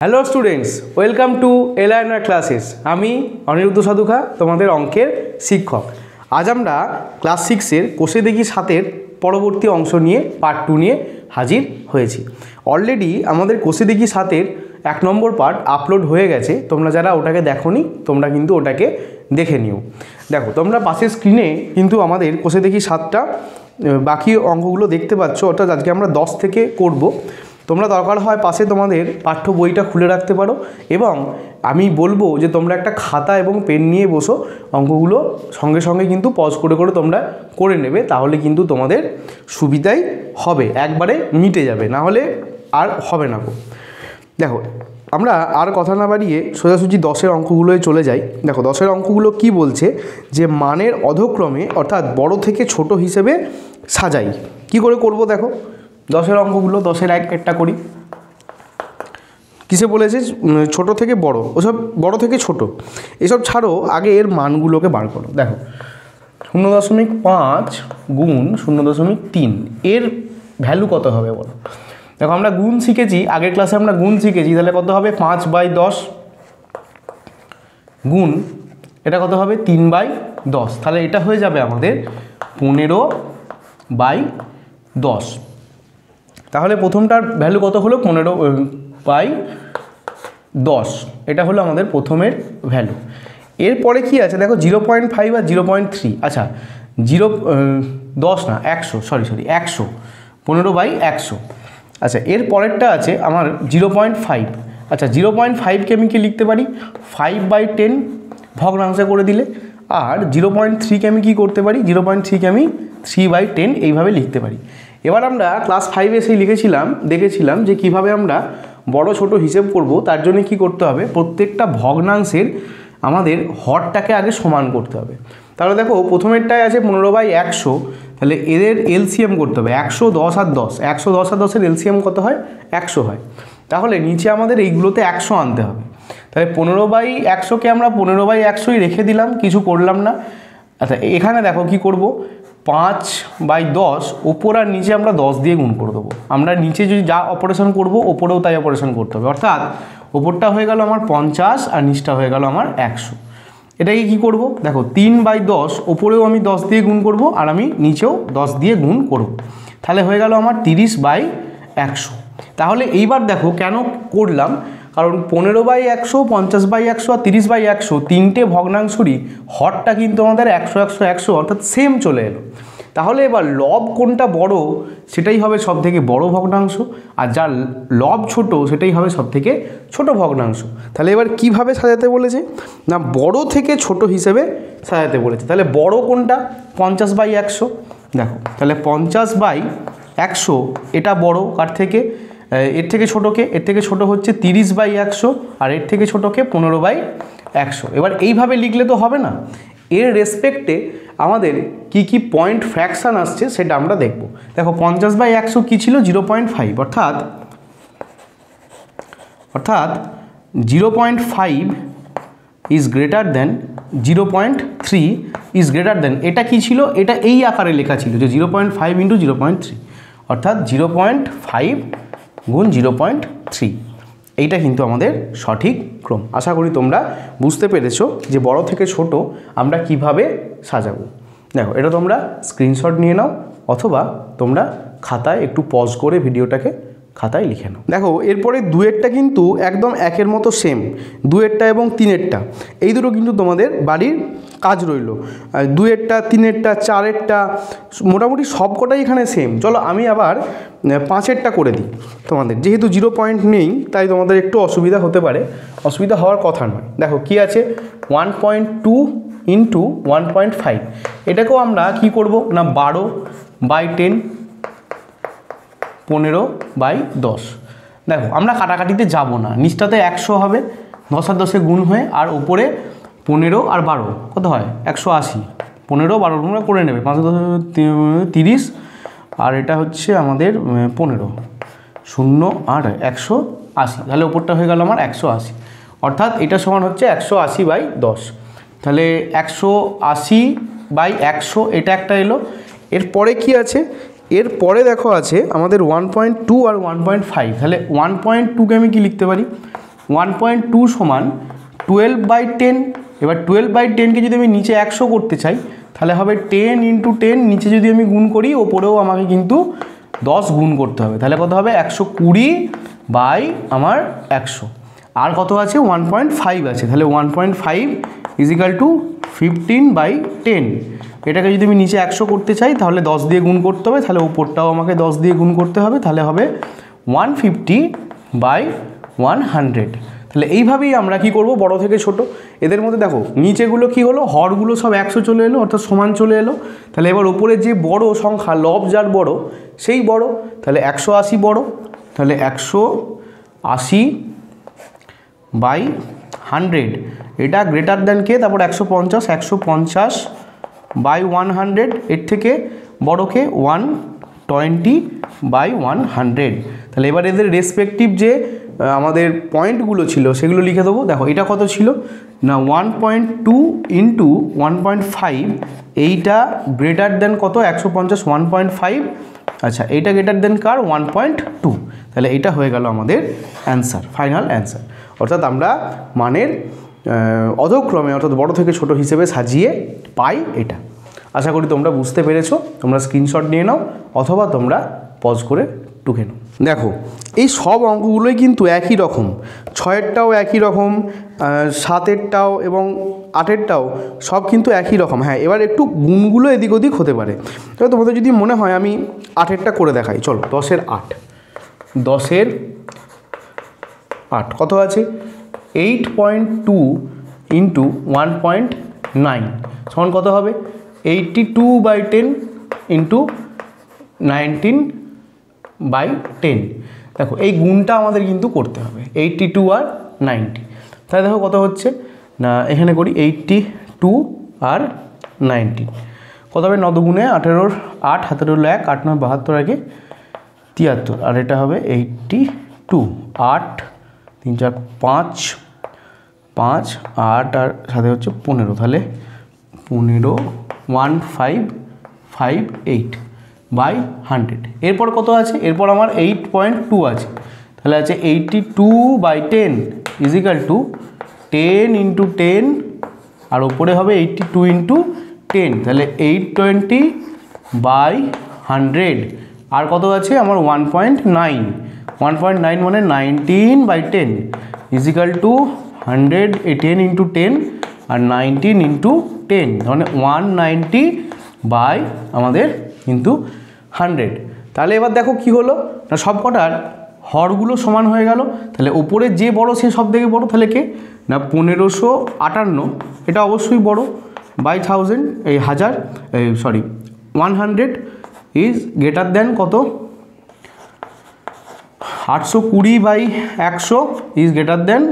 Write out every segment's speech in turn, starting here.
Hello students, welcome to Aligner Classes. আমি অনিরুদ্ধ সাধুখা, তোমাদের অঙ্কের শিক্ষক। আজ আমরা ক্লাস 6-এর কোষে দেখি 7-এর পরবর্তী অংশ নিয়ে পার্ট 2 নিয়ে হাজির হয়েছি। অলরেডি আমাদের কোষে দেখি 7-এর 1 নম্বর পার্ট আপলোড হয়ে গেছে। তোমরা যারা ওটাকে দেখোনি তোমরা কিন্তু ওটাকে দেখে নিও। দেখো, তোমরা পাশের স্ক্রিনে কিন্তু আমাদের কোষে দেখি 7টা বাকি অঙ্কগুলো দেখতে পাচ্ছ, অর্থাৎ আজকে আমরা 10 থেকে করব। তোমরা দরকার হয় পাশে তোমাদের পাঠ্য বইটা খুলে রাখতে পারো, এবং আমি বলবো যে তোমরা একটা খাতা এবং পেন নিয়ে বসো, অঙ্কগুলো সঙ্গে সঙ্গে কিন্তু পজ করে করে তোমরা করে নেবে, তাহলে কিন্তু তোমাদের সুবিধাই হবে, একবারে মিটে যাবে, না হলে আর হবে না। দেখো, আমরা আর কথা না বাড়িয়ে সোজাসুজি 10-এর অঙ্কগুলোয় চলে যাই। দেখো, 10-এর অঙ্কগুলো কি বলছে, যে মানের অধক্রমে অর্থাৎ বড় থেকে ছোট হিসেবে সাজাই। কি করে করব? দেখো, 10-এর অঙ্কগুলো 10-এর একটা করি। কিসে বলেছে? ছোট থেকে বড়, ওসব বড় থেকে ছোট এসব ছাড়ো, আগে এর মানগুলোকে বার করো। দেখো, 0.5 গুণ 0.3 এর ভ্যালু কত হবে বলো? দেখো, আমরা গুণ শিখেছি, আগের ক্লাসে আমরা গুণ শিখেছি, তাহলে কত হবে? 5/10 গুণ এটা কত হবে? 3/10। তাহলে এটা হয়ে যাবে আমাদের 15/10। তাহলে প্রথমটার ভ্যালু কত হলো? 15/10। এটা হলো আমাদের প্রথমের ভ্যালু। এরপরে কি আছে দেখো, 0.5 আর 0.3। আচ্ছা, 10 না, 100, সরি 100, 15/100। আচ্ছা, এর পরেরটা আছে আমার 0.5। আচ্ছা, 0.5কে আমি কি লিখতে পারি? 5/10 ভগ্নাংশে করে দিলে। আর 0.3কে আমি কি করতে পারি? 0.3কে আমি 3/10 এইভাবে লিখতে পারি। এবার আমরা ক্লাস 5-এ সেই দেখেছিলাম যে কিভাবে আমরা বড় ছোট হিসেব করব। তার জন্য কি করতে হবে? প্রত্যেকটা ভগ্নাংশের আমাদের হরটাকে আগে সমান করতে হবে। তাহলে দেখো, প্রথমেরটায় আছে 15/100, তাহলে এদের এলসিএম করতে হবে 100, 10 আর 10। 100, 10 আর 10-এর এলসিএম কত হয়? 100 হয়। তাহলে নিচে আমাদের এইগুলোতে 100 আনতে হবে। তাহলে 15/100কে আমরা 15/100ই রেখে দিলাম, কিছু করলাম না। আচ্ছা, এখানে দেখো কি করব? 5/10 ওপর আর নিচে আমরা 10 দিয়ে গুণ করে দেবো। আমরা নিচে যদি যা অপারেশন করব, ওপরেও তাই অপারেশন করতে হবে। অর্থাৎ ওপরটা হয়ে গেল আমার 50 আর নিচটা হয়ে গেল আমার 100। এটাকে কি করব? দেখো, 3/10 ওপরেও আমি 10 দিয়ে গুণ করব, আর আমি নিচেও 10 দিয়ে গুণ করব। তাহলে হয়ে গেল আমার 30/100। তাহলে এইবার দেখো কেন করলাম, কারণ 15/100, 50/100 আর 30/100 তিনটে ভগ্নাংশরই হরটা কিন্তু আমাদের 100, 100, 100 অর্থাৎ সেম চলে এলো। তাহলে এবার লব কোনটা বড় সেটাই হবে সব থেকে বড় ভগ্নাংশ, আর যার লব ছোট সেটাই হবে সব থেকে ছোট ভগ্নাংশ। তাহলে এবার কিভাবে সাজাতে বলেছে? না, বড় থেকে ছোট হিসেবে সাজাতে বলেছে। তাহলে বড় কোনটা? 50/100। দেখো, তাহলে 50/100 এটা বড় কার থেকে? এর থেকে ছোটোকে? এর থেকে ছোট হচ্ছে 30/100, আর এর থেকে ছোটোকে 15/100। এবার এইভাবে লিখলে তো হবে না, এর রেসপেক্টে আমাদের কি কি পয়েন্ট ফ্র্যাকশান আসছে সেটা আমরা দেখব। দেখো, 50/100 কী ছিল? 0.5, অর্থাৎ 0.5 is greater than 0.3 is greater than. এটা কি ছিল? এটা এই আকারে লেখা ছিল যে 0.5 × 0.3, অর্থাৎ 0.5 গুণ 0.3। এইটা কিন্তু আমাদের সঠিক ক্রম। আশা করি তোমরা বুঝতে পেরেছো যে বড় থেকে ছোট আমরা কিভাবে সাজাবো। দেখো, এটা তোমরা স্ক্রিনশট নিয়ে নাও, অথবা তোমরা খাতায় একটু পজ করে ভিডিওটাকে খাতায় লিখে নাও। দেখো, এরপরে 2-এরটা কিন্তু একদম একের মতো সেম। 2-এরটা এবং 3-এরটা এই দুটো কিন্তু তোমাদের বাড়ির কাজ রইল। 2-এরটা, 3-এরটা, 4-এরটা মোটামুটি সব কটাই এখানে সেম। চলো আমি আবার 5-এরটা করে দিই তোমাদের। যেহেতু 0 পয়েন্ট নেই তাই তোমাদের একটু অসুবিধা হতে পারে, অসুবিধা হওয়ার কথা নয়। দেখো কি আছে? 1.2 × 1.5। এটাকেও আমরা কি করব? না, 12/10, 15/10। দেখো, আমরা কাটাকাটিতে যাব না, নিচটাতে 100 হবে, 10 আর 10-এ গুণ হয়ে, আর উপরে 15 আর 12 কত হয়? 180। 15, 12 তোমরা করে নেবে, 5 10 30, আর এটা হচ্ছে আমাদের 15, 0 আর 180। তাহলে ওপরটা হয়ে গেল আমার 180, অর্থাৎ এটা সমান হচ্ছে 180/10। তাহলে 180/100 এটা একটা এলো। এরপরে কি আছে? এরপরে দেখো আছে আমাদের 1.2 আর 1.5। তাহলে 1.2কে আমি কি লিখতে পারি? 1.2 সমান 12/10। এবার 12/10কে যদি আমি নিচে 100 করতে চাই তাহলে হবে 10 × 10, নিচে যদি আমি গুণ করি ওপরেও আমাকে কিন্তু 10 গুণ করতে হবে, তাহলে কত হবে 120 বাই আমার 100। আর কত আছে 1.5 আছে, তাহলে 1.5 = 15/10। এটাকে যদি আমি নিচে 100 করতে চাই তাহলে 10 দিয়ে গুণ করতে হবে, তাহলে উপরটাও আমাকে 10 দিয়ে গুণ করতে হবে, তাহলে হবে 150/100। তাহলে এইভাবেই আমরা কি করব, বড় থেকে ছোট। এদের মধ্যে দেখো নিচেগুলো কি হলো, হরগুলো সব 100 চলে এলো, অর্থাৎ সমান চলে এলো। তাহলে এবার উপরে যে বড় সংখ্যা লব যার বড় সেই বড়, তাহলে 180 বড়, তাহলে 180/100। এটা গ্রেটার দ্যান কে, তারপর 150, 150/100। এর থেকে বড়কে 120/100। তাহলে এবার এদের রেসপেক্টিভ যে আমাদের পয়েন্টগুলো ছিল সেগুলো লিখে দেবো। দেখো এটা কত ছিল না 1.2 × 1.5, এইটা গ্রেটার দেন কত 150, 1.5। আচ্ছা এইটা গ্রেটার দেন কার 1.2, তাহলে এটা হয়ে গেল আমাদের অ্যান্সার, ফাইনাল অ্যান্সার। অর্থাৎ আমরা মানের অধক্রমে অর্থাৎ বড় থেকে ছোট হিসেবে সাজিয়ে পাই এটা। আশা করি তোমরা বুঝতে পেরেছো। তোমরা স্ক্রিনশট নিয়ে নাও অথবা তোমরা পজ করে টুকে নাও। দেখো এই সব অঙ্কগুলোই কিন্তু একই রকম, 6-এরটাও একই রকম, 7-এরটাও এবং 8-এরটাও সব কিন্তু একই রকম। হ্যাঁ এবার একটু গুণগুলো এদিক ওদিক হতে পারে। তবে তোমাদের যদি মনে হয় আমি 8-এরটা করে দেখাই, চলো 10-এর 8। 10-এর 8 কত আছে 8.2 × 1.9 সমান কত হবে 82/10 × 19/10। দেখো এই গুণটা আমাদের কিন্তু করতে হবে 82 আর 90। তাহলে দেখো কত হচ্ছে না, এখানে করি 82 আর 90 কত হবে 9 দুগুণে 18, 8 হাতে রইল 1, 8 9 72 আগে 73, আর এটা হবে 82, 8 3 4 5 5 8 আর সাথে হচ্ছে 15, তাহলে 15,1558/100। এরপর কত আছে, এরপর আমার 8.2 আছে, তাহলে আছে 82/10 = 10 × 10, আর ওপরে হবে 82 × 10, তাহলে 820/100। আর কত আছে আমার 1.9, 1.9 মানে 19/10 = 100, 10 × 10 আর 19 × 10, মানে 190 বাই আমাদের কিন্তু 100। তাহলে এবার দেখো কি হলো না, সব কটার হরগুলো সমান হয়ে গেল। তাহলে ওপরে যে বড় সে সব থেকে বড়, তাহলে কে না 1558, এটা অবশ্যই বড়, বাই 1000 এই 1000 সরি 100 ইজ গ্রেটার দেন কত 820/100 ইজ গ্রেটার দেন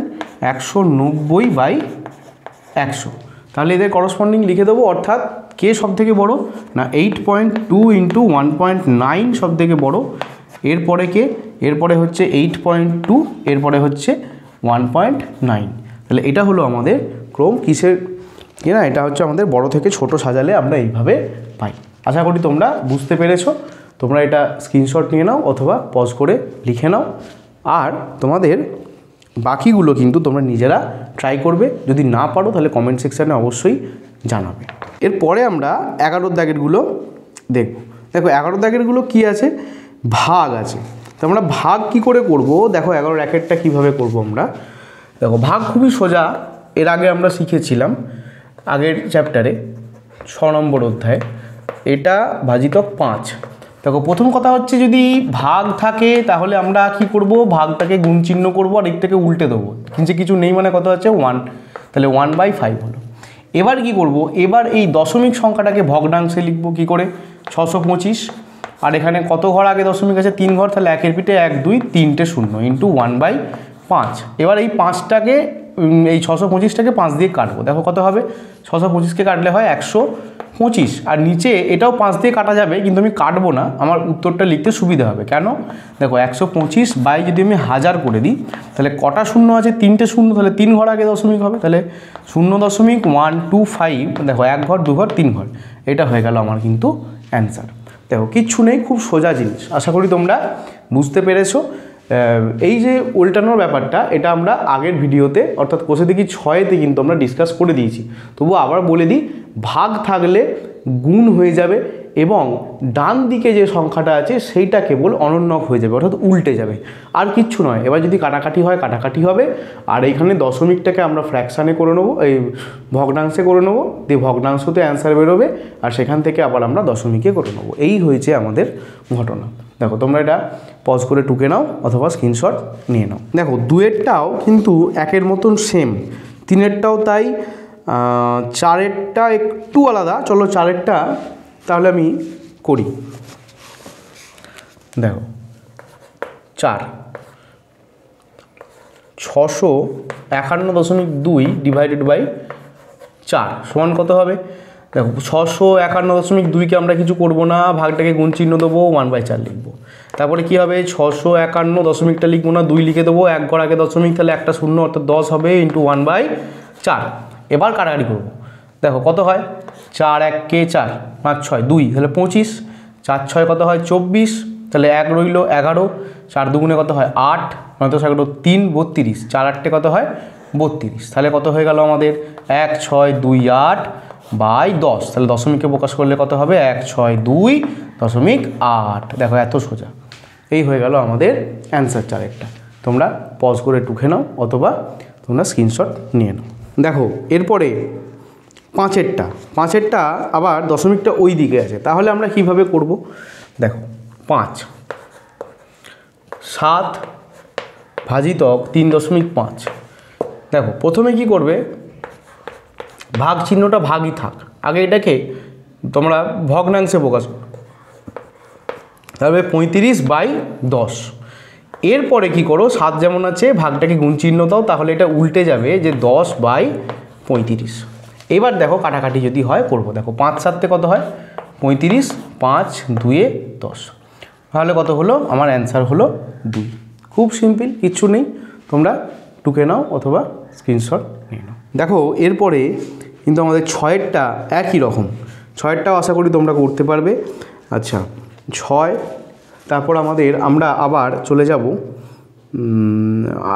190/100। তাহলে এদের করসপন্ডিং লিখে দেবো, অর্থাৎ কে সব থেকে বড় না 8.2 × 1.9 সব থেকে বড়, এরপরে কে, এরপরে হচ্ছে 8.2, এরপরে হচ্ছে 1.9। তাহলে এটা হলো আমাদের ক্রম কিসের কি না, এটা হচ্ছে আমাদের বড় থেকে ছোট সাজালে আমরা এইভাবে পাই। আশা করি তোমরা বুঝতে পেরেছো। তোমরা এটা স্ক্রিনশট নিয়ে নাও অথবা পজ করে লিখে নাও, আর তোমাদের বাকিগুলো কিন্তু তোমরা নিজেরা ট্রাই করবে। যদি না পারো তাহলে কমেন্ট সেকশানে অবশ্যই জানাবে। এরপরে আমরা 11 দাগেরগুলো দেখব। দেখো 11 দাগেরগুলো কি আছে, ভাগ আছে। তো আমরা ভাগ কি করে করব, দেখো 11 র্যাকেটটা কীভাবে করব আমরা। দেখো ভাগ খুবই সোজা, এর আগে আমরা শিখেছিলাম আগের চ্যাপ্টারে 6 নম্বর অধ্যায়ে, এটা ভাজিতক 5। দেখো প্রথম কথা হচ্ছে যদি ভাগ থাকে তাহলে আমরা কি করব, ভাগটাকে গুণ চিহ্ন করবো আর এর থেকে উল্টে দেবো, কিন্তু কিছু নেই মানে কত আছে 1, তাহলে 1/5 হলো। এবার কি করব, এবার এই দশমিক সংখ্যাটাকে ভগ্নাংশে লিখবো কি করে 625, আর এখানে কত ঘর আগে দশমিক আছে 3 ঘর, তাহলে 1-এর পিঠে 1 2 3টে 0 × 1/5। এবার এই 5টাকে এই 625টাকে 5 দিয়ে কাটবো। দেখো কত হবে 625কে কাটলে হয় 125, আর নিচে এটাও 5 দিয়ে কাটা যাবে কিন্তু আমি কাটবো না, আমার উত্তরটা লিখতে সুবিধা হবে। কেন, দেখো 125 বাই যদি আমি 1000 করে দিই তাহলে কটা শূন্য আছে 3টে 0, তাহলে 3 ঘর আগে দশমিক হবে, তাহলে 0.125, দেখো 1 ঘর 2 ঘর 3 ঘর, এটা হয়ে গেল আমার কিন্তু অ্যান্সার। দেখো কিচ্ছু নেই, খুব সোজা জিনিস। আশা করি তোমরা বুঝতে পেরেছো। এই যে উল্টানোর ব্যাপারটা, এটা আমরা আগের ভিডিওতে অর্থাৎ কোষে দেখি 6-তে কিন্তু আমরা ডিসকাস করে দিয়েছি। তবু আবার বলে দিই, ভাগ থাকলে গুণ হয়ে যাবে এবং ডান দিকে যে সংখ্যাটা আছে সেইটা কেবল অনন্যক হয়ে যাবে, অর্থাৎ উল্টে যাবে, আর কিচ্ছু নয়। এবার যদি কাটাকাটি হয় কাটাকাটি হবে, আর এইখানে দশমিকটাকে আমরা ফ্র্যাকশানে করে নেবো, এই ভগ্নাংশে করে নেবো, দিয়ে ভগ্নাংশতে অ্যান্সার বেরোবে, আর সেখান থেকে আবার আমরা দশমিকে করে নেবো। এই হয়েছে আমাদের ঘটনা। দেখো তোমরা এটা পজ করে টুকে নাও অথবা স্ক্রিনশট নিয়ে নাও। দেখো 2-এরটাও কিন্তু 1-এর মতন সেম, 3-এরটাও তাই, 4-এরটা একটু আলাদা। চলো 4-এরটা তাহলে আমি করি। দেখো 4 651.2 ডিভাইডেড বাই 4 সমান কত হবে? দেখো 651.2কে আমরা কিছু করব না, ভাগটাকে গুণ চিহ্ন দেবো, 1/4 লিখবো। তারপরে কি হবে? 651 দশমিকটা লিখবো না, 2 লিখে দেবো, 1 ঘর আগে দশমিক, তাহলে একটা শূন্য অর্থাৎ 10 হবে ইন্টু 1/4। এবার কাটাকাটি করবো। দেখো কত হয়? 4 1 কে 4, 5 6 2, তাহলে 25, 4 6 কত হয়? 24, তাহলে 1 রইল 11, 4 দুগুণে কত হয়? 8, 9 × 11 3, 32, 4 8 কত হয়? 32। তাহলে কত হয়ে গেল আমাদের? 1 6 2 8 বাই 10। তাহলে দশমিকে প্রকাশ করলে কত হবে? 1 6 2.8। দেখো এত সোজা। এই হয়ে গেল আমাদের অ্যান্সার 4-এরটা। তোমরা পজ করে টুকে নাও অথবা তোমরা স্ক্রিনশট নিয়ে নাও। দেখো এরপরে 5-এরটা আবার দশমিকটা ওই দিকে আছে, তাহলে আমরা কিভাবে করব? দেখো 5 7 ভাজিতক 3.5। দেখো প্রথমে কি করবে? ভাগ চিহ্নটা ভাগই থাক, আগে এটাকে তোমরা ভগ্নাংশে প্রকাশ করো, তাহলে 35/10। এরপরে কি করো? 7 যেমন আছে, ভাগটাকে গুণ চিহ্ন দাও, তাহলে এটা উল্টে যাবে যে 10/35। এবার দেখো কাটাকাটি যদি হয় করব। দেখো 5 7 কত হয়? 35, 5 2 10, তাহলে কত হলো? আমার অ্যান্সার হলো 2। খুব সিম্পল, কিচ্ছু নেই, তোমরা টুকে নাও অথবা স্ক্রিনশট নিয়ে নাও। দেখো এরপরে কিন্তু আমাদের 6-এরটা একই রকম, 6-এরটাও আশা করি তোমরা করতে পারবে। আচ্ছা 6, তারপর আমরা আবার চলে যাব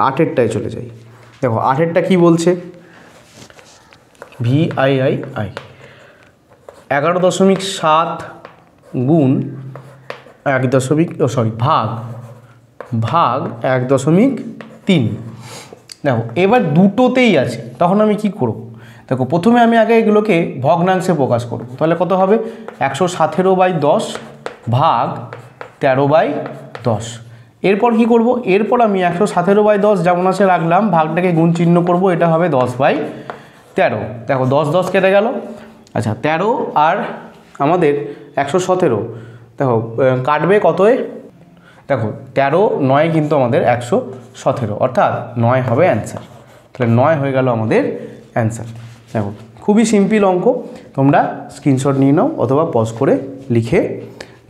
8-এরটায় চলে যাই। দেখো 8-এরটা কি বলছে? VIII 11.7 গুণ 1 ভাগ 1.3। দেখো এবার দুটোতেই আছে, তখন আমি কি করব? দেখো প্রথমে আমি আগে এগুলোকে ভগ্নাংশে প্রকাশ করব, তাহলে কত হবে? 117/10 ভাগ 13/10। এরপর কি করব? এরপর আমি 117/10 যেমন আছে রাখলাম, ভাগটাকে গুণ চিহ্ন করব, এটা হবে 10/13। দেখো 10 10 কেটে গেল। আচ্ছা 13 আর আমাদের 117, দেখো কাটবে কতয়ে? দেখো 13 9 কিন্তু আমাদের 117, অর্থাৎ 9 হবে অ্যান্সার। তাহলে 9 হয়ে গেল আমাদের অ্যান্সার। দেখো খুবই সিম্পল অঙ্ক, তোমরা স্ক্রিনশট নিয়ে নাও অথবা পজ করে লিখে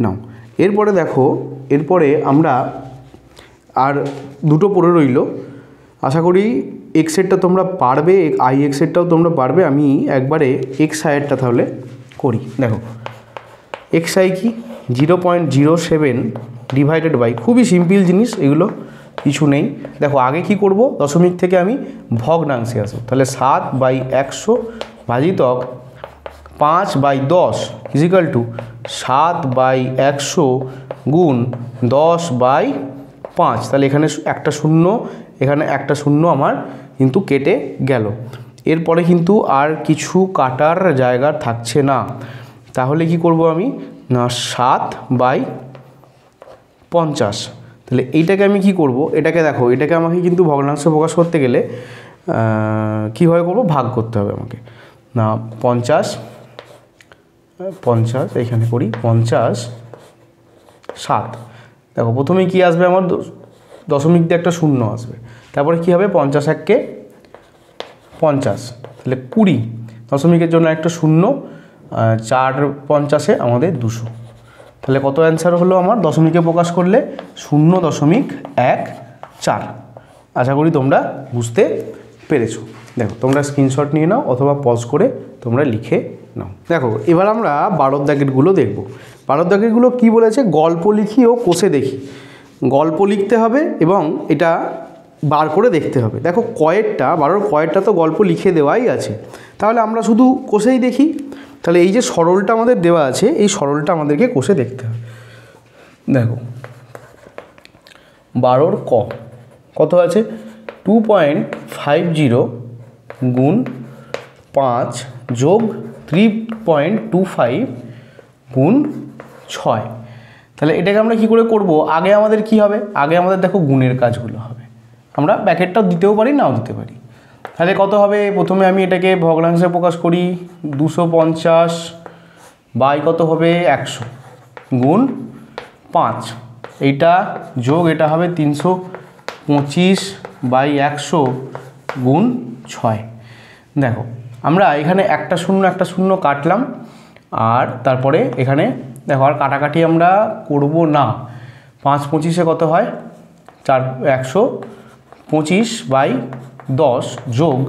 নাও। এরপরে দেখো, এরপরে আমরা আর দুটো পড়ে রইল। আশা করি এক্সেরটা তোমরা পারবে, এক্সেরটাও তোমরা পারবে। আমি একবারে এক্সআইয়েরটা তাহলে করি। দেখো এক্সআই কি? 0.07 ডিভাইডেড বাই, খুবই সিম্পল জিনিস, এগুলো কিছু নেই। দেখো আগে কি করব? দশমিক থেকে আমি ভগ্নাংশে আসবো, তাহলে 7/100 ভাজিতক 5/10 ইজিক্যাল টু 7/100 গুণ 10/5। তাহলে এখানে একটা শূন্য, এখানে একটা শূন্য আমার কিন্তু কেটে গেল। এরপরে কিন্তু আর কিছু কাটার জায়গা থাকছে না, তাহলে কি করব আমি? না 7/50। তাহলে এইটাকে আমি কি করব? এটাকে দেখো, এটাকে আমাকে কিন্তু ভগ্নাংশে প্রকাশ করতে গেলে কীভাবে করব? ভাগ করতে হবে আমাকে। না 50 এখানে করি 50 7। দেখো প্রথমে কি আসবে? আমার দশমিক দিয়ে একটা শূন্য আসবে, তারপরে কি হবে? 50 1 50, তাহলে 20, দশমিকের জন্য একটা শূন্য, 4 50 আমাদের 200। তাহলে কত অ্যান্সার হলো আমার দশমিকে প্রকাশ করলে? 0.14। আশা করি তোমরা বুঝতে পেরেছো। দেখো তোমরা স্ক্রিনশট নিয়ে নাও অথবা পজ করে তোমরা লিখে নাও। দেখো এবার আমরা 12 দাগেরগুলো দেখব। 12 দাগেরগুলো কী বলেছে? গল্প লিখি ও কোষে দেখি। গল্প লিখতে হবে এবং এটা বার করে দেখতে হবে। দেখো কয়েরটা 12 কয়েরটা তো গল্প লিখে দেওয়াই আছে, তাহলে আমরা শুধু কষেই দেখি। তাহলে এই যে সরলটা আমাদের দেওয়া আছে, এই সরলটা আমাদেরকে কষে দেখতে হবে। দেখো 12 ক কত আছে, 2.50 গুণ 5 যোগ 3.25 গুণ 6। তাহলে এটাকে আমরা কি করে করব, আগে আমাদের কি হবে, আগে আমাদের দেখো গুণের কাজগুলো হবে। আমরা ব্র্যাকেটটাও দিতেও পারি, নাও দিতে পারি। তাহলে কত হবে, প্রথমে আমি এটাকে ভগ্নাংশে প্রকাশ করি, 250 বাই কত হবে 100 গুণ 5, এইটা যোগ এটা হবে 325 বাই 100 গুণ 6। দেখো আমরা এখানে একটা শূন্য কাটলাম, আর তারপরে এখানে দেখো আর কাটাকাটি আমরা করব না। 5 25 কত হয় 125 বাই 10 যোগ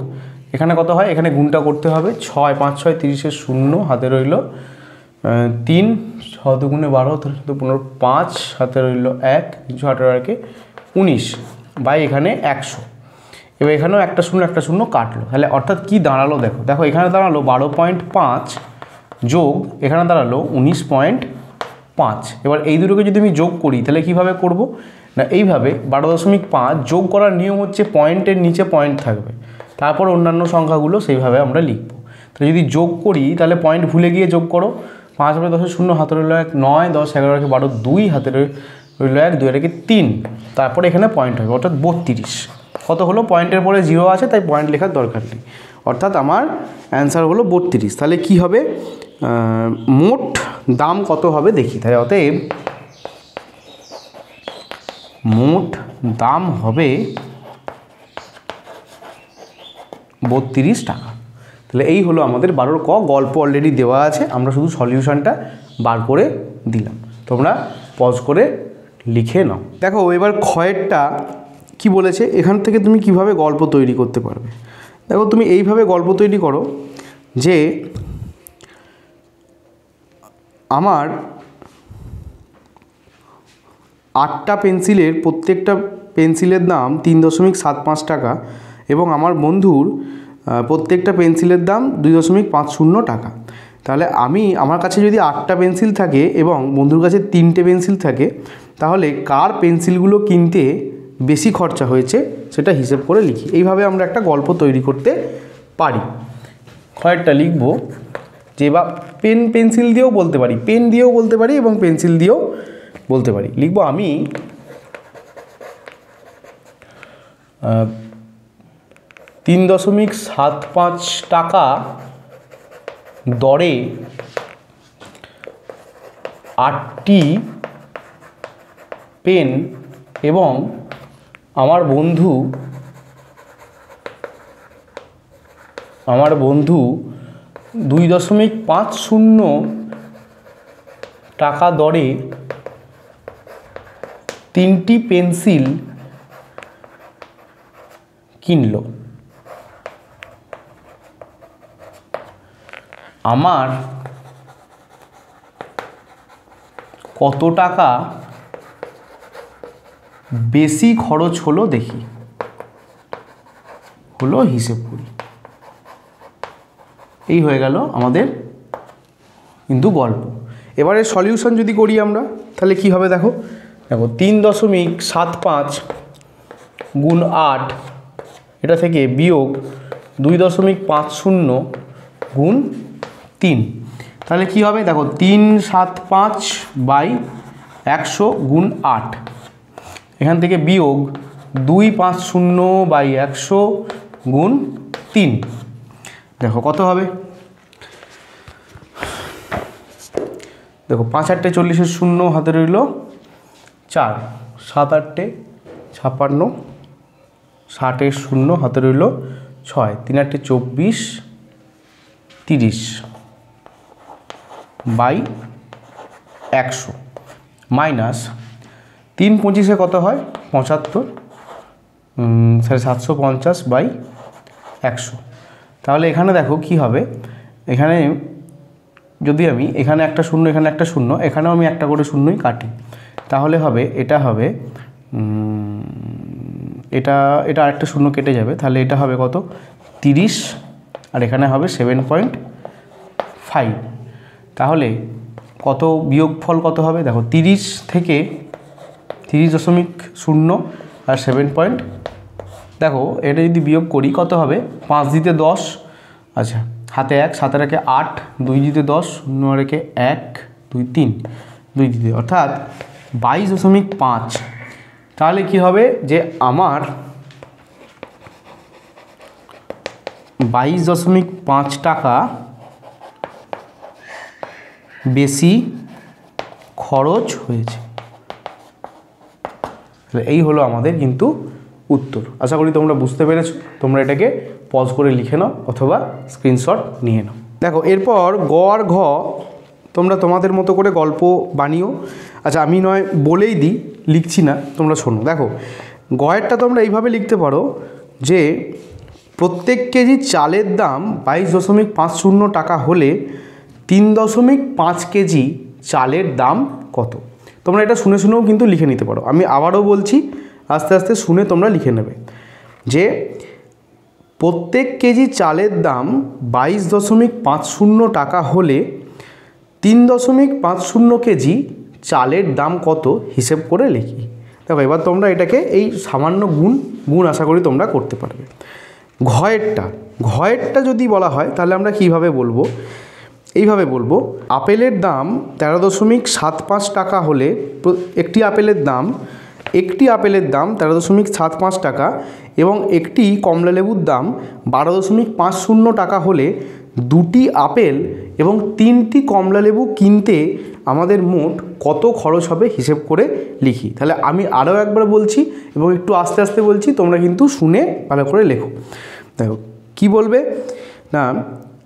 এখানে কত হয়, এখানে গুণটা করতে হবে, 6 5 6 30 শূন্য হাতে রইল 3, 6 দুগুণে 12 15 5 হাতে রইল 1, 318 19 বাই এখানে 100। এবার এখানেও একটা শূন্য কাটলো, তাহলে অর্থাৎ কি দাঁড়ালো, দেখো দেখো এখানে দাঁড়ালো 12.5 যোগ এখানে দাঁড়ালো 19.5। এবার এই দুটোকে যদি আমি যোগ করি তাহলে কিভাবে করব না, এইভাবে 12.5 যোগ করার নিয়ম হচ্ছে পয়েন্টের নিচে পয়েন্ট থাকবে, তারপর অন্যান্য সংখ্যাগুলো সেইভাবে আমরা লিখব। তাহলে যদি যোগ করি তাহলে পয়েন্ট ভুলে গিয়ে যোগ করো, 5 বাই 10 শূন্য হাতে রইল 1, 9 10 11 12 2 হাতে রইল 1, 2 3, তারপরে এখানে পয়েন্ট হবে অর্থাৎ 32। কত হলো, পয়েন্টের পরে 0 আছে তাই পয়েন্ট লেখার দরকার নেই, অর্থাৎ আমার অ্যান্সার হলো 32। তাহলে কি হবে, মোট দাম কত হবে দেখি। তাই অতএব মোট দাম হবে 32 টাকা। তাহলে এই হলো আমাদের 12 ক, গল্প অলরেডি দেওয়া আছে, আমরা শুধু সলিউশনটা বার করে দিলাম। তোমরা পজ করে লিখে নাও। দেখো এবার ক্ষয়েরটা কি বলেছে, এখান থেকে তুমি কিভাবে গল্প তৈরি করতে পারবে। দেখো তুমি এইভাবে গল্প তৈরি করো যে আমার 8টা পেন্সিলের প্রত্যেকটা পেন্সিলের দাম 3.75 টাকা এবং আমার বন্ধুর প্রত্যেকটা পেন্সিলের দাম 2.50 টাকা। তাহলে আমার কাছে যদি 8টা পেন্সিল থাকে এবং বন্ধুর কাছে 3টে পেন্সিল থাকে, তাহলে কার পেন্সিলগুলো কিনতে বেশি খরচা হয়েছে সেটা হিসেব করে লিখি। এইভাবে আমরা একটা গল্প তৈরি করতে পারি। কয়েকটা লিখব যে বা পেন্সিল দিয়েও বলতে পারি, পেন দিয়েও বলতে পারি এবং পেন্সিল দিয়েও বলতে পারি। লিখব আমি 3.75 টাকা দরে 8টি পেন এবং আমার বন্ধু 2.50 টাকা দরে 3টি পেন্সিল কিনলো। আমার কত টাকা বেশি খরচ হলো দেখি, হলো হিসেব করি। এই হয়ে গেল আমাদের কিন্তু গল্প। এবারে সলিউশন যদি করি আমরা তাহলে কি হবে, দেখো 3.75 গুণ 8 এটা থেকে বিয়োগ 2.50 গুণ 3, তাহলে কি হবে, দেখো 375 বাই 100 গুণ 8, এখান থেকে বিয়োগ 250 বাই 100 গুণ 3। দেখো কত হবে, দেখো 5 8 40 শূন্য হাতে রইল 4, 7 8 56 60 শূন্য হাতে রইল 6, 3 8 24 30 বাই 100 মাইনাস 3 25 কত হয় 75, 750 বাই 100। তাহলে এখানে দেখো কি হবে, এখানে যদি আমি এখানে একটা শূন্য এখানে একটা শূন্য, এখানেও আমি একটা করে শূন্যই কাটি, তাহলে হবে এটা হবে এটা এটা আরেকটা শূন্য কেটে যাবে, তাহলে এটা হবে কত 30 আর এখানে হবে 7.5। তাহলে কত বিয়োগফল কত হবে দেখো 30 থেকে 30.0 আর 7 দেখো এটা যদি বিয়োগ করি কত হবে 5 দিতে 10, আচ্ছা হাতে 1 7 রেখে 8, 2 দিতে 10, 0 রেখে 1 2 3, 2 দিতে অর্থাৎ 22.5। তাহলে কি হবে যে আমার 22.5 টাকা বেশি খরচ হয়েছে। এই হলো আমাদের কিন্তু উত্তর। আশা করি তোমরা বুঝতে পেরেছো। তোমরা এটাকে পজ করে লিখে নাও অথবা স্ক্রিনশট নিয়ে নাও। দেখো এরপর গ আর ঘ তোমরা তোমাদের মতো করে গল্প বানিও। আচ্ছা আমি নয় বলেই দিই, লিখছি না, তোমরা শোনো। দেখো গয়েরটা তোমরা এইভাবে লিখতে পারো যে প্রত্যেক কেজি চালের দাম 22.50 টাকা হলে 3.5 কেজি চালের দাম কত। তোমরা এটা শুনে শুনেও কিন্তু লিখে নিতে পারো। আমি আবারও বলছি, আস্তে আস্তে শুনে তোমরা লিখে নেবে যে প্রত্যেক কেজি চালের দাম 22.50 টাকা হলে 3.50 কেজি চালের দাম কত হিসেব করে লিখি। দেখো এবার তোমরা এটাকে এই সামান্য গুণ আশা করি তোমরা করতে পারবে। ঘয়েরটা যদি বলা হয় তাহলে আমরা কিভাবে বলবো, এইভাবে বলবো আপেলের দাম 13.75 টাকা হলে একটি আপেলের দাম 13.75 টাকা এবং একটি কমলালেবুর দাম 12.50 টাকা হলে দুটি আপেল এবং 3টি কমলালেবু কিনতে আমাদের মোট কত খরচ হবে হিসেব করে লিখি। তাহলে আমি আরও একবার বলছি এবং একটু আস্তে আস্তে বলছি, তোমরা কিন্তু শুনে ভালো করে লেখো। দেখো কি বলবে না,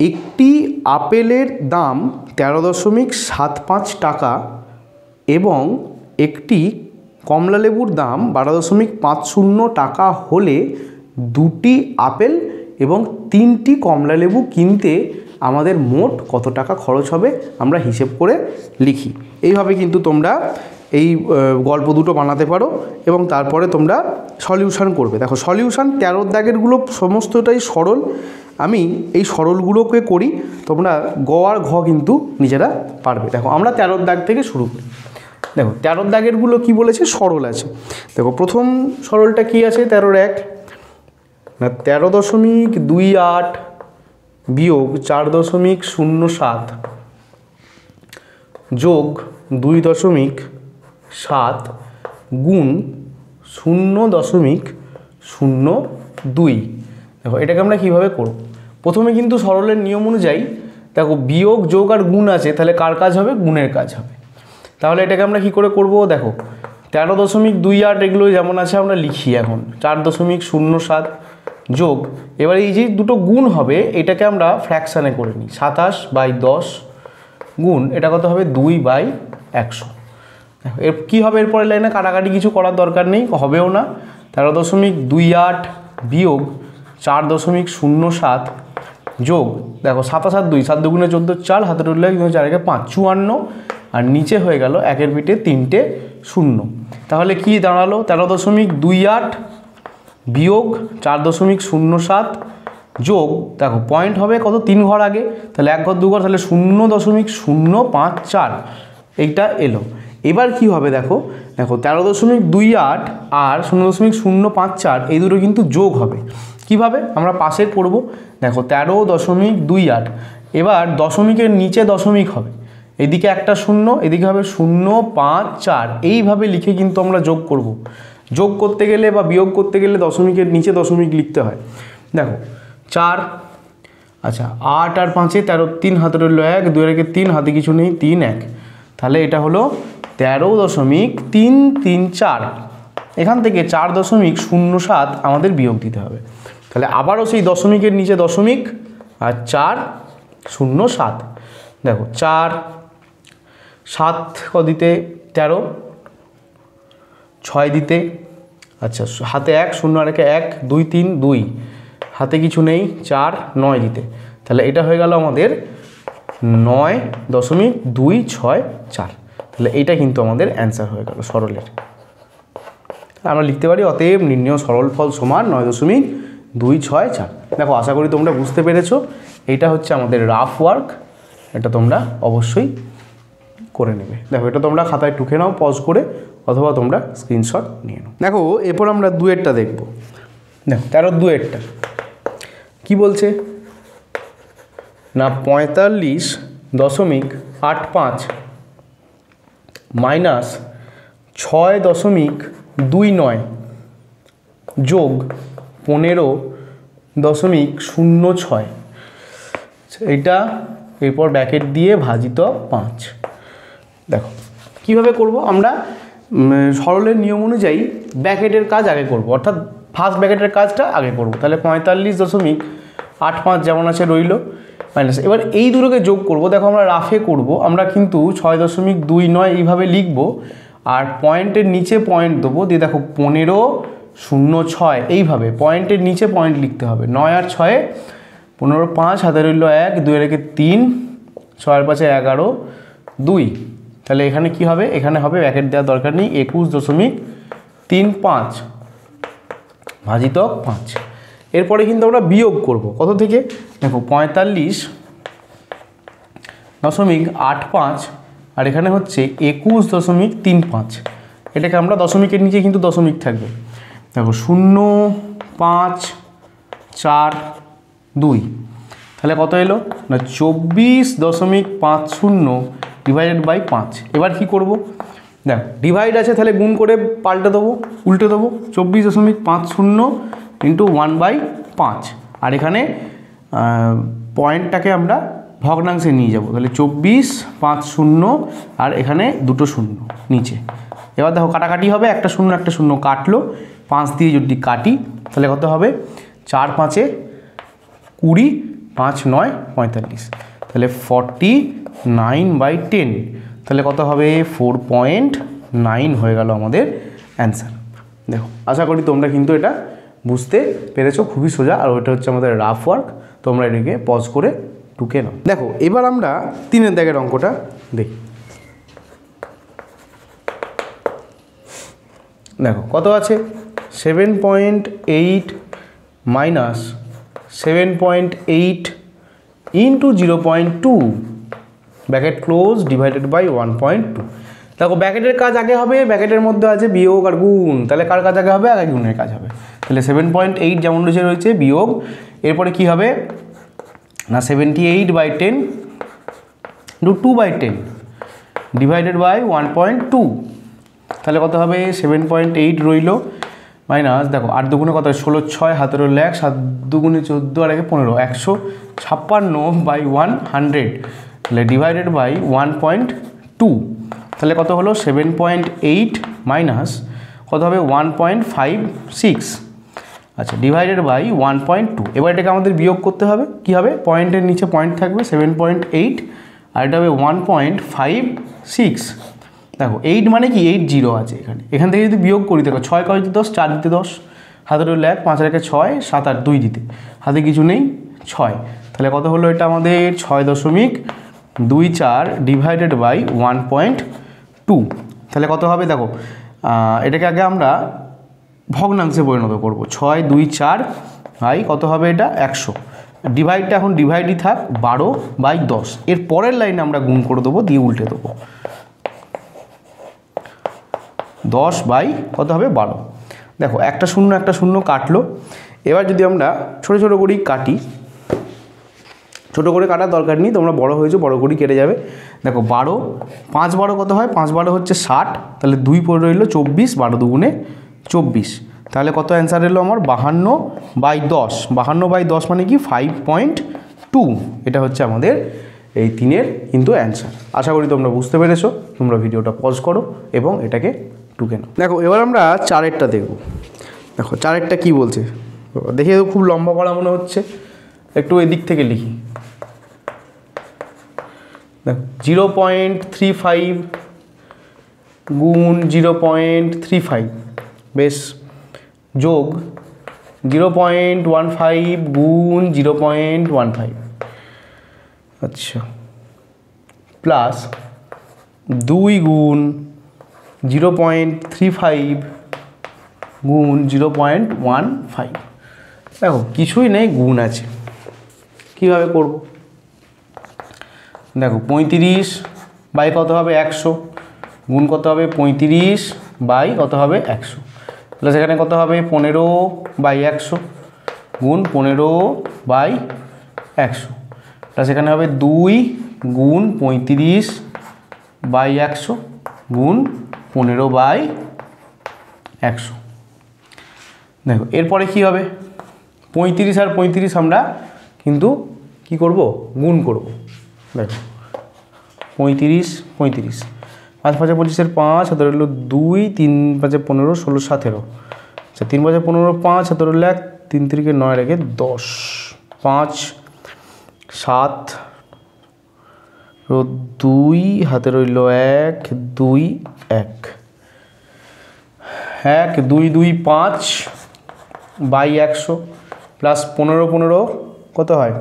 একটি আপেলের দাম 13.75 টাকা এবং একটি কমলালেবুর দাম 12.50 টাকা হলে দুটি আপেল এবং 3টি কমলালেবু কিনতে আমাদের মোট কত টাকা খরচ হবে আমরা হিসেব করে লিখি। এইভাবে কিন্তু তোমরা এই গল্প দুটো বানাতে পারো এবং তারপরে তোমরা সলিউশন করবে। দেখো সলিউশন 13 দাগেরগুলো সমস্তটাই সরল, আমি এই সরলগুলোকে করি, তোমরা গ আর ঘ কিন্তু নিজেরা পারবে। দেখো আমরা 13 দাগ থেকে শুরু করি। দেখো 13 দাগেরগুলো কি বলেছে, সরল আছে। দেখো প্রথম সরলটা কি আছে 13-1 না 13.28 বিয়োগ 4.07 যোগ 2.7 গুণ 0.02। দেখো এটাকে আমরা কীভাবে করব, প্রথমে কিন্তু সরলের নিয়ম অনুযায়ী দেখো বিয়োগ যোগ আর গুণ আছে, তাহলে কার কাজ হবে, গুণের কাজ হবে। তাহলে এটাকে আমরা কি করে করব, দেখো 13.28 এগুলো যেমন আছে আমরা লিখি এখন 4.07 যোগ, এবার এই যে দুটো গুণ হবে এটাকে আমরা ফ্র্যাকশানে করে নিই 27/10 গুণ এটা কত হবে 2/100। এর কী হবে এরপরে লাইনে কাটাকাটি কিছু করার দরকার নেই, হবেও না। 13.28 বিয়োগ 4.07 যোগ দেখো 27 আর 2 7 দুগুণে 14 4 হাতে উঠলে 4 একে 5 54 আর নিচে হয়ে গেল 1-এর পিঠে 3টে 0। তাহলে কি দাঁড়ালো 13.28 বিয়োগ 4.07 যোগ দেখো পয়েন্ট হবে কত 3 ঘর আগে, তাহলে 1 ঘর 2 ঘর, তাহলে 0.054 এইটা এলো। এবার কি হবে দেখো 13.28 আর 0.054 এই দুটো কিন্তু যোগ হবে। কিভাবে আমরা পাশে করব, দেখো 13.28 এবার দশমিকের নিচে দশমিক হবে, এদিকে একটা 0 এদিকে হবে 0.54, এইভাবে লিখে কিন্তু আমরা যোগ করব। যোগ করতে গেলে বা বিয়োগ করতে গেলে দশমিকের নিচে দশমিক লিখতে হয়। দেখো 4, আচ্ছা 8 আর 5 13, 3 হাতে রইল 1, 2 রেখে 3 হাতে কিছু নেই 3 1, তাহলে এটা হলো 13.334। এখান থেকে 4.07 আমাদের বিয়োগ দিতে হবে। তাহলে আবারও সেই দশমিকের নিচে দশমিক আর 407। দেখো 4 7 দিতে 13, 6 দিতে আচ্ছা হাতে 1 0 রেখে 1 2 3 2 হাতে কিছু নেই 4 9 দিতে, তাহলে এটা হয়ে গেল আমাদের 9.264। তাহলে এইটা কিন্তু আমাদের অ্যান্সার হয়ে গেল সরলের। আমরা লিখতে পারি অতএব নির্ণেয় সরলফল সমান 9.264। দেখো আশা করি তোমরা বুঝতে পেরেছো। এইটা হচ্ছে আমাদের রাফ ওয়ার্ক, এটা তোমরা অবশ্যই করে নেবে। দেখো এটা তোমরা খাতায় টুকে নাও পজ করে, অথবা তোমরা স্ক্রিনশট নিয়ে নাও। দেখো এরপর আমরা দুয়েরটা দেখব। দেখো 13-2 কি বলছে না, 45.85 মাইনাস 6.29 যোগ 15.06, এইটা এরপর ব্র্যাকেট দিয়ে ভাজিত 5। দেখো কিভাবে করব আমরা, সরলের নিয়ম অনুযায়ী ব্র্যাকেটের কাজ আগে করব, অর্থাৎ ফার্স্ট ব্র্যাকেটের কাজটা আগে করব। তাহলে 45.85 যেমন আছে রইল, মাইনাস এবার এই দুটোকে যোগ করব। দেখো আমরা রাফে করব, আমরা কিন্তু 6.29 এইভাবে লিখব, আর পয়েন্টের নিচে পয়েন্ট দেবো, দিয়ে দেখো 15.06 এইভাবে পয়েন্টের নিচে পয়েন্ট লিখতে হবে। 9 আর 6 15, 5 হাতে রইল 1, 2 এর 3, 6 আর 5 11, 2। তাহলে এখানে কি হবে, এখানে হবে ব্র্যাকেট দেওয়ার দরকার নেই, 21.35 ভাজিত 5। এরপরে কিন্তু আমরা বিয়োগ করব কত থেকে, দেখো 45.85 আর এখানে হচ্ছে 21.35। এটাকে আমরা দশমিকের নিচে কিন্তু দশমিক থাকবে। দেখো 0.542, তাহলে কত এলো না 24.50 ডিভাইডেড বাই 5। এবার কি করব, দেখো ডিভাইড আছে তাহলে গুণ করে পাল্টে দেবো, উল্টে দেবো, 24.50 ইন্টু 1/5। আর এখানে পয়েন্টটাকে আমরা ভগ্নাংশে নিয়ে যাব, তাহলে 24.50 আর এখানে দুটো শূন্য নিচে। এবার দেখো কাটাকাটি হবে, একটা শূন্য কাটলো, 5 দিয়ে যদি কাটি তাহলে কত হবে, 4 5 20, 5 9 45, তাহলে 49/10, তাহলে কত হবে 4.9 হয়ে গেল আমাদের অ্যান্সার। দেখো আশা করি তোমরা কিন্তু এটা বুঝতে পেরেছো, খুবই সোজা। আর ওইটা হচ্ছে আমাদের রাফ ওয়ার্ক, তোমরা এটাকে পজ করে টুকে নাও। দেখো এবার আমরা 3 দাগের অঙ্কটা দেখি। দেখো কত আছে, 7.8 minus 7.8 into 0.2 bracket close divided by 1.2। দেখো ব্র্যাকেটের কাজ আগে হবে, ব্র্যাকেটের মধ্যে আছে বিয়োগ আর গুণ, তাহলে কার কাজ আগে হবে, আগে গুণের কাজ হবে। তাহলে 7.8 যেমন রয়েছে বিয়োগ, এরপরে কি হবে না 78/10 ইন্টু 2/10 ডিভাইডেড বাই 1.2, তাহলে কত হবে 7.8 রইল, মাইনাস দেখো 8 দুগুণে কত, 16 6 হাতে রইল 1, 7 দুগুণে 14 আর 1 15, 156/100, তাহলে ডিভাইডেড বাই 1.2, তাহলে কত হলো 7.8 মাইনাস কত হবে 1.56, আচ্ছা ডিভাইডেড বাই 1.2। এবার এটাকে আমাদের বিয়োগ করতে হবে, কি হবে পয়েন্টের নিচে পয়েন্ট থাকবে 7.8 আর এটা হবে 1.56। দেখো 8 মানে কি 80 আছে এখান থেকে যদি বিয়োগ করি, দেখো 6 কয় দিতে 10, 4 দিতে 10, হাতে রইল 1, 5 রেখে 6, 7 আর 2 দিতে, হাতে কিছু নেই 6, তাহলে কত হলো এটা আমাদের 6.24 ডিভাইডেড বাই 1.2, তাহলে কত হবে দেখো এটাকে আগে আমরা ভগ্নাংশে পরিণত করব, 6 2 4 ভাই কত হবে এটা 100, ডিভাইডটা এখন ডিভাইডই থাক 12/10, এর পরের লাইনে আমরা গুণ করে দেবো, দিয়ে উল্টে দেবো, 10 বাই কত হবে 12। দেখো একটা শূন্য কাটলো। এবার যদি আমরা ছোট ছোট করেই কাটি, ছোট করে কাটার দরকার নেই, তোমরা বড় হয়েছে বড় করেই কেটে যাবে। দেখো 12, 5 12 কত হয়, 5 12 হচ্ছে 60, তাহলে 2 পড়ে রইল 24, 12 দুগুণে 24, তাহলে কত অ্যান্সার এলো আমার 52/10, 52/10 মানে কি 5.2, এটা হচ্ছে আমাদের এই 3-এর কিন্তু অ্যান্সার। আশা করি তোমরা বুঝতে পেরেছো। তোমরা ভিডিওটা পজ করো এবং এটাকে টুকে নাও। দেখো এবার আমরা 4-এরটা দেখব। দেখো 4-এরটা কি বলছে, দেখে খুব লম্বা পড়া মনে হচ্ছে, একটু এদিক থেকে লিখি। দেখো 0.35 গুণ 0.35 বেশ, যোগ 0.15 গুণ 0.15, আচ্ছা প্লাস 2 গুণ 0.35 গুণ 0.15। দেখো কিছুই নেই, গুণ আছে, কীভাবে করব? দেখো 35 বাই কত হবে 100, গুণ কত হবে 35 বাই কত হবে 100, তাহলে সেখানে কত হবে 15 বাই 100 গুণ 15 বাই 100, তাহলে সেখানে হবে 2 গুণ 35 বাই 100 গুণ 15 বাই 100। দেখো এরপরে কি হবে, 35 আর 35 আমরা কিন্তু কি করব, গুণ করব। দেখো 35 35, 5 5 25 5 হাতে রইল 2, 3 5 15 16 17, আচ্ছা 3 5 15 5 হাতে রইল 1, 3 3 9 রেখে 10, 5 7 2 হাতে রইল 1 2 1 1 2 2 5 বাই 100 প্লাস 15 15 কত হয়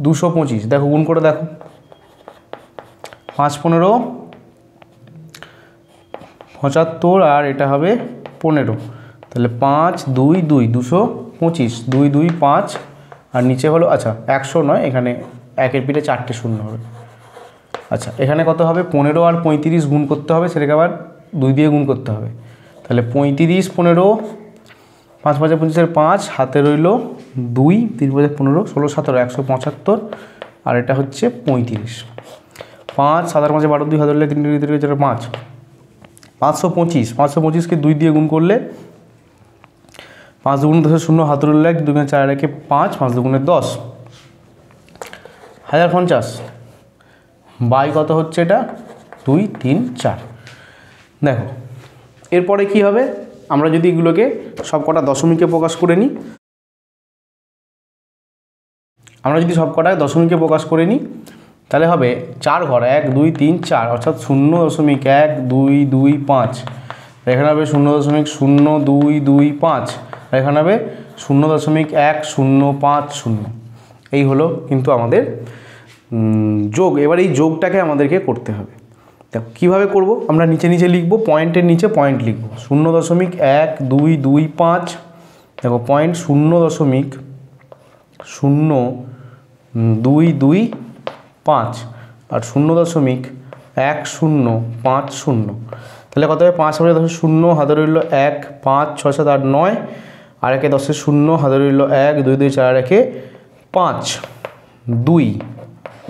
225। দেখো গুণ করে দেখো, 5 15 75 আর এটা হবে 15, তাহলে 5 2 2 225, 2 2 5 আর নিচে হলো, আচ্ছা 100 নয়, এখানে একের পিঠে 4টে শূন্য হবে। আচ্ছা এখানে কত হবে 15 আর 35 গুণ করতে হবে, সেটাকে আবার 2 দিয়ে গুণ করতে হবে, তাহলে 35 15 5 5 25 5 হাতে রইল 2, 3 5 15 16 17 175 আর এটা হচ্ছে 35, 5 7 5 12 2 হাতে রইলে 3 3 3 5 525, 525কে 2 দিয়ে গুণ করলে 5 দুগুণ 10 0 হাতে রইল 1, 2 4 রেখে 5, 5 দুগুণে 10, 1050 বাই কত হচ্ছে এটা 2 3 4। দেখো এরপরে কি হবে, আমরা যদি এগুলোকে সব কটা দশমিকে প্রকাশ করে নিই, তাহলে হবে 4 ঘর 1 2 3 4, অর্থাৎ 0.1 2 2 5, এখানে হবে 0.0225, আর এখানে হবে 0.1050। এই হলো কিন্তু আমাদের যোগ। এবার এই যোগটাকে আমাদেরকে করতে হবে। দেখো কীভাবে করব, আমরা নিচে নিচে লিখব, পয়েন্টের নিচে পয়েন্ট লিখব, 0.1225, দেখো পয়েন্ট 0.0225 আর 0.1050, তাহলে কত হবে 5 হাতে 10 0 হাতে রইল 1 5 6 7 8 9 আর একে 10 0 হাতে রইল 1 2 2 4 রেখে 5 2,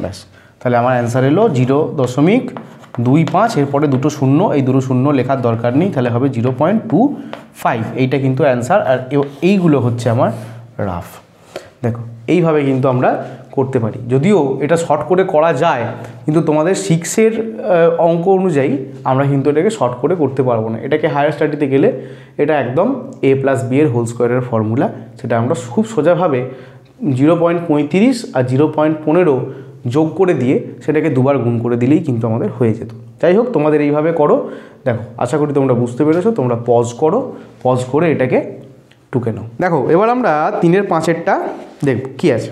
ব্যাস। তাহলে আমার অ্যান্সার এলো 0.25, এরপরে দুটো শূন্য, এই দুটো শূন্য লেখার দরকার নেই, তাহলে হবে 0.25। এইটা কিন্তু অ্যান্সার, আর এইগুলো হচ্ছে আমার রাফ। দেখো এইভাবে কিন্তু আমরা করতে পারি, যদিও এটা শর্ট করে করা যায়, কিন্তু তোমাদের 6-এর অঙ্ক অনুযায়ী আমরা কিন্তু এটাকে শর্ট করে করতে পারবো না। এটাকে হায়ার স্টাডিতে গেলে এটা একদম a + b এর হোল স্কোয়ারের ফর্মুলা, সেটা আমরা খুব সোজাভাবে 0.35 আর 0.15 যোগ করে দিয়ে সেটাকে দুবার গুণ করে দিলেই কিন্তু আমাদের হয়ে যেত। যাই হোক, তোমাদের এইভাবে করো। দেখো আশা করি তোমরা বুঝতে পেরেছো। তোমরা পজ করো, পজ করে এটাকে টুকে নাও। দেখো এবার আমরা 3-এর 5-এরটা দেখব কী আছে।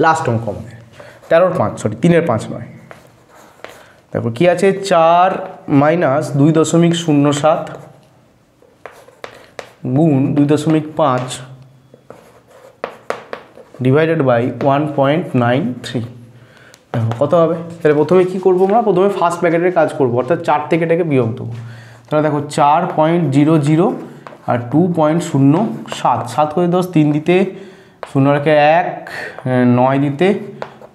লাস্ট অঙ্ক আমাদের 13-র 5, সরি 3-এর 5 নয়। দেখো কী আছে, 4 - 2.07 গুণ 2.5 ডিভাইডেড বাই 1.93। দেখো কত হবে। তাহলে প্রথমে কী করবো আমরা, প্রথমে ফার্স্ট ব্র্যাকেটের কাজ করবো, অর্থাৎ 4 থেকে এটাকে বিয়োগ দেবো। তাহলে দেখো 4.00 আর 2.07, 7 করে 10, 3 দিতে 0 রেখে 1, 9 দিতে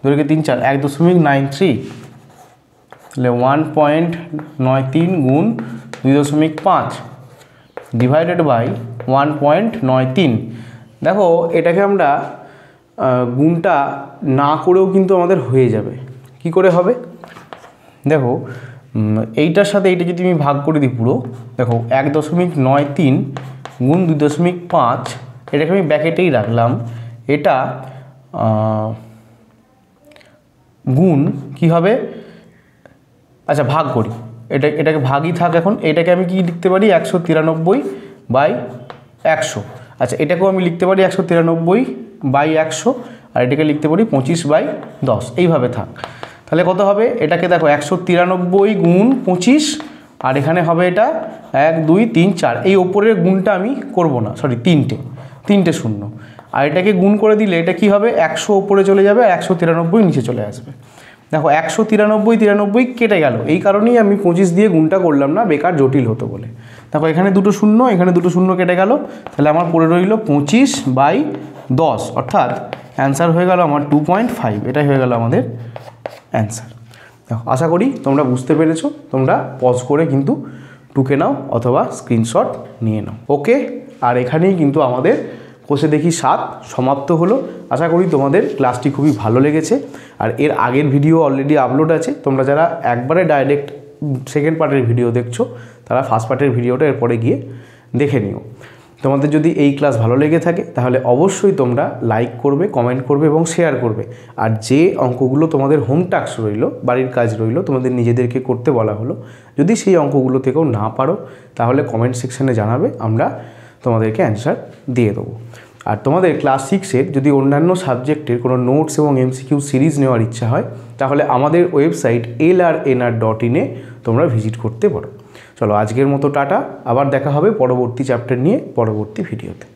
2 রেখে 3 4, 1.93, তাহলে 1.93 গুণ 2.5 ডিভাইডেড বাই 1.93। দেখো এটাকে আমরা গুণটা না করেও কিন্তু আমাদের হয়ে যাবে। কি করে হবে, দেখো এইটার সাথে এইটা যদি আমি ভাগ করে দিই পুরো, দেখো 1.93 গুণ 2.5, এটাকে আমি ব্র্যাকেটেই রাখলাম। এটা গুণ কি হবে, আচ্ছা ভাগ করি, এটাকে ভাগই থাক। এখন এটাকে আমি কি লিখতে পারি, 193/100। আচ্ছা এটাকেও আমি লিখতে পারি 193/100, আর এটাকে লিখতে পারি 25/10, এইভাবে থাক। তাহলে কত হবে, এটাকে দেখো 193 গুণ 25 আর এখানে হবে এটা 1 2 3 4, এই ওপরের গুণটা আমি করব না, সরি তিনটে শূন্য, আর এটাকে গুণ করে দিলে এটা কি হবে 100 ওপরে চলে যাবে, 193 নিচে চলে আসবে। দেখো 193 কেটে গেল, এই কারণেই আমি 25 দিয়ে গুণটা করলাম না, বেকার জটিল হতো বলে। দেখো এখানে দুটো শূন্য, এখানে দুটো শূন্য কেটে গেল, তাহলে আমার পড়ে রইল 25/10, অর্থাৎ অ্যান্সার হয়ে গেল আমার 2.5, এটাই হয়ে গেল আমাদের অ্যান্সার। দেখো আশা করি তোমরা বুঝতে পেরেছো, তোমরা পজ করে কিন্তু টুকে নাও অথবা স্ক্রিনশট নিয়ে নাও। ওকে, আর এখানেই কিন্তু আমাদের কোষে দেখি 7 সমাপ্ত হলো। আশা করি তোমাদের ক্লাসটি খুবই ভালো লেগেছে। আর এর আগের ভিডিও অলরেডি আপলোড আছে, তোমরা যারা একবারে ডাইরেক্ট সেকেন্ড পার্টের ভিডিও দেখছো তারা ফার্স্ট পার্টের ভিডিওটা এরপরে গিয়ে দেখে নিও। তোমাদের যদি এই ক্লাস ভালো লেগে থাকে তাহলে অবশ্যই তোমরা লাইক করবে, কমেন্ট করবে এবং শেয়ার করবে। আর যে অঙ্কগুলো তোমাদের হোম টাস্ক রইলো, বাড়ির কাজ রইলো, তোমাদের নিজেদেরকে করতে বলা হলো, যদি সেই অঙ্কগুলো থেকেও না পারো তাহলে কমেন্ট সেকশানে জানাবে, আমরা তোমাদেরকে অ্যান্সার দিয়ে দেবো। আর তোমাদের ক্লাস 6-এর যদি অন্যান্য সাবজেক্টের কোনো নোটস এবং MCQ সিরিজ নেওয়ার ইচ্ছা হয় তাহলে আমাদের ওয়েবসাইট lrnr.in তোমরা ভিজিট করতে পারো। চলো আজকের মতো টাটা, আবার দেখা হবে পরবর্তী চ্যাপ্টার নিয়ে পরবর্তী ভিডিওতে।